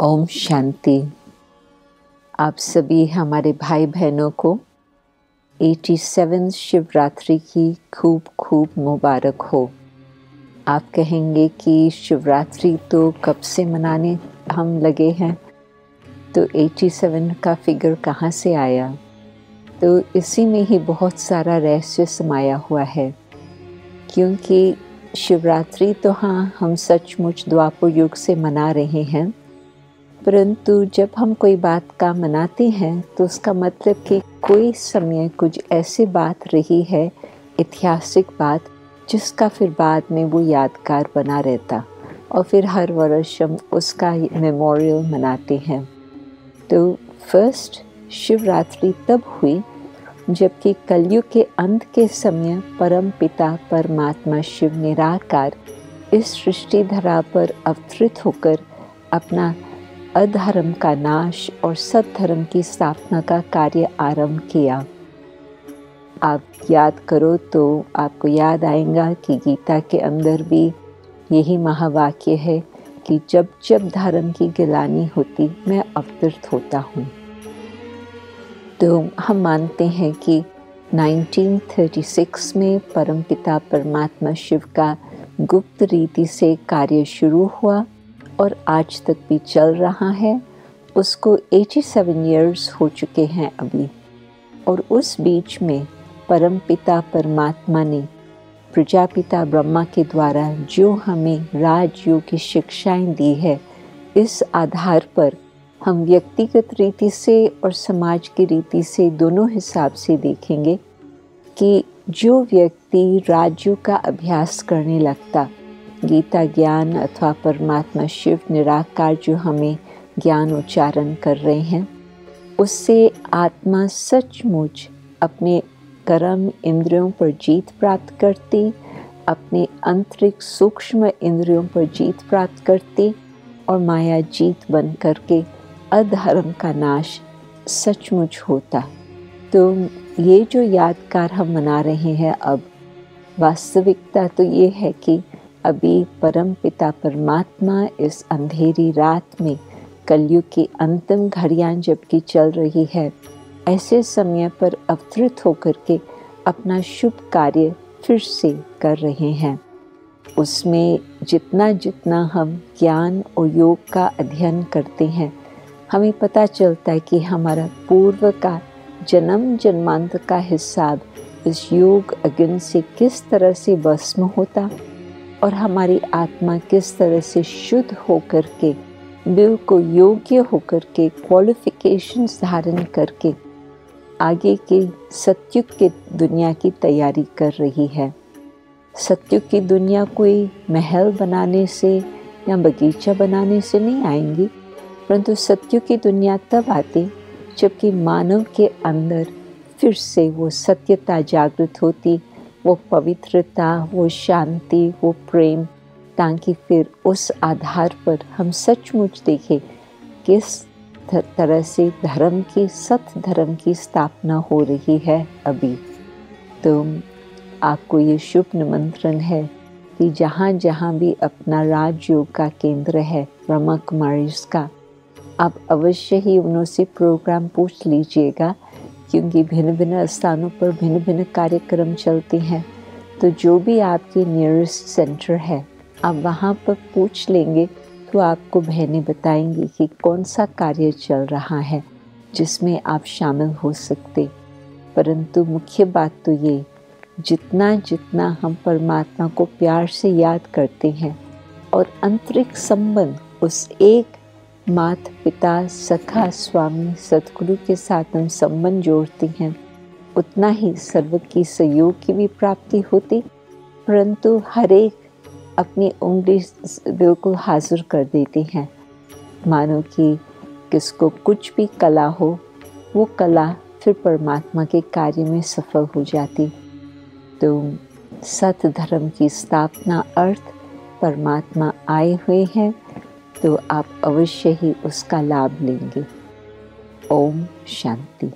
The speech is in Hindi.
ओम शांति। आप सभी हमारे भाई बहनों को 87 शिवरात्रि की खूब खूब मुबारक हो। आप कहेंगे कि शिवरात्रि तो कब से मनाने हम लगे हैं, तो 87 का फिगर कहाँ से आया? तो इसी में ही बहुत सारा रहस्य समाया हुआ है, क्योंकि शिवरात्रि तो हाँ हम सचमुच द्वापर युग से मना रहे हैं, परंतु जब हम कोई बात का मनाते हैं तो उसका मतलब कि कोई समय कुछ ऐसी बात रही है, ऐतिहासिक बात, जिसका फिर बाद में वो यादगार बना रहता और फिर हर वर्ष हम उसका मेमोरियल मनाते हैं। तो फर्स्ट शिवरात्रि तब हुई जबकि कलयुग के अंत के समय परम पिता परमात्मा शिव निराकार इस सृष्टि धरा पर अवतरित होकर अपना अधर्म का नाश और सत्धर्म की स्थापना का कार्य आरंभ किया। आप याद करो तो आपको याद आएगा कि गीता के अंदर भी यही महावाक्य है कि जब जब धर्म की गिलानी होती मैं अवतरित होता हूँ। तो हम मानते हैं कि 1936 में परमपिता परमात्मा शिव का गुप्त रीति से कार्य शुरू हुआ और आज तक भी चल रहा है। उसको 87 इयर्स हो चुके हैं अभी, और उस बीच में परम पिता परमात्मा ने प्रजापिता ब्रह्मा के द्वारा जो हमें राजयोग की शिक्षाएं दी है, इस आधार पर हम व्यक्तिगत रीति से और समाज की रीति से दोनों हिसाब से देखेंगे कि जो व्यक्ति राजयोग का अभ्यास करने लगता, गीता ज्ञान अथवा परमात्मा शिव निराकार जो हमें ज्ञान उच्चारण कर रहे हैं, उससे आत्मा सचमुच अपने कर्म इंद्रियों पर जीत प्राप्त करती, अपने आंतरिक सूक्ष्म इंद्रियों पर जीत प्राप्त करती और माया जीत बन करके अधर्म का नाश सचमुच होता। तो ये जो यादगार हम मना रहे हैं, अब वास्तविकता तो ये है कि अभी परम पिता परमात्मा इस अंधेरी रात में कलयुग की अंतिम घड़ियां जबकि चल रही है, ऐसे समय पर अवतरित होकर के अपना शुभ कार्य फिर से कर रहे हैं। उसमें जितना जितना हम ज्ञान और योग का अध्ययन करते हैं, हमें पता चलता है कि हमारा पूर्व का जन्म जन्मांतर का हिसाब इस योग अग्नि से किस तरह से भस्म होता और हमारी आत्मा किस तरह से शुद्ध होकर के, बिल्कुल योग्य होकर के, क्वालिफिकेशंस धारण करके आगे के सतयुग की दुनिया की तैयारी कर रही है। सतयुग की दुनिया कोई महल बनाने से या बगीचा बनाने से नहीं आएंगी, परंतु सतयुग की दुनिया तब आती जबकि मानव के अंदर फिर से वो सत्यता जागृत होती, वो पवित्रता, वो शांति, वो प्रेम, ताकि फिर उस आधार पर हम सचमुच देखें किस तरह से धर्म की, सत धर्म की स्थापना हो रही है अभी। तो आपको ये शुभ निमंत्रण है कि जहाँ जहाँ भी अपना राजयोग का केंद्र है ब्रह्मा कुमारीज का, आप अवश्य ही उनसे प्रोग्राम पूछ लीजिएगा, क्योंकि भिन्न भिन्न स्थानों पर भिन्न भिन्न कार्यक्रम चलते हैं। तो जो भी आपके नियरेस्ट सेंटर है, आप वहाँ पर पूछ लेंगे तो आपको बहनें बताएंगी कि कौन सा कार्य चल रहा है जिसमें आप शामिल हो सकते। परंतु मुख्य बात तो ये, जितना जितना हम परमात्मा को प्यार से याद करते हैं और आंतरिक संबंध उस एक माता पिता सखा स्वामी सतगुरु के साथ हम संबंध जोड़ते हैं, उतना ही सर्व की सहयोग की भी प्राप्ति होती। परंतु हर एक अपनी उंगली बिल्कुल हाजिर कर देते हैं, मानो कि किसको कुछ भी कला हो, वो कला फिर परमात्मा के कार्य में सफल हो जाती। तो सत धर्म की स्थापना अर्थ परमात्मा आए हुए हैं, तो आप अवश्य ही उसका लाभ लेंगे। ओम शांति।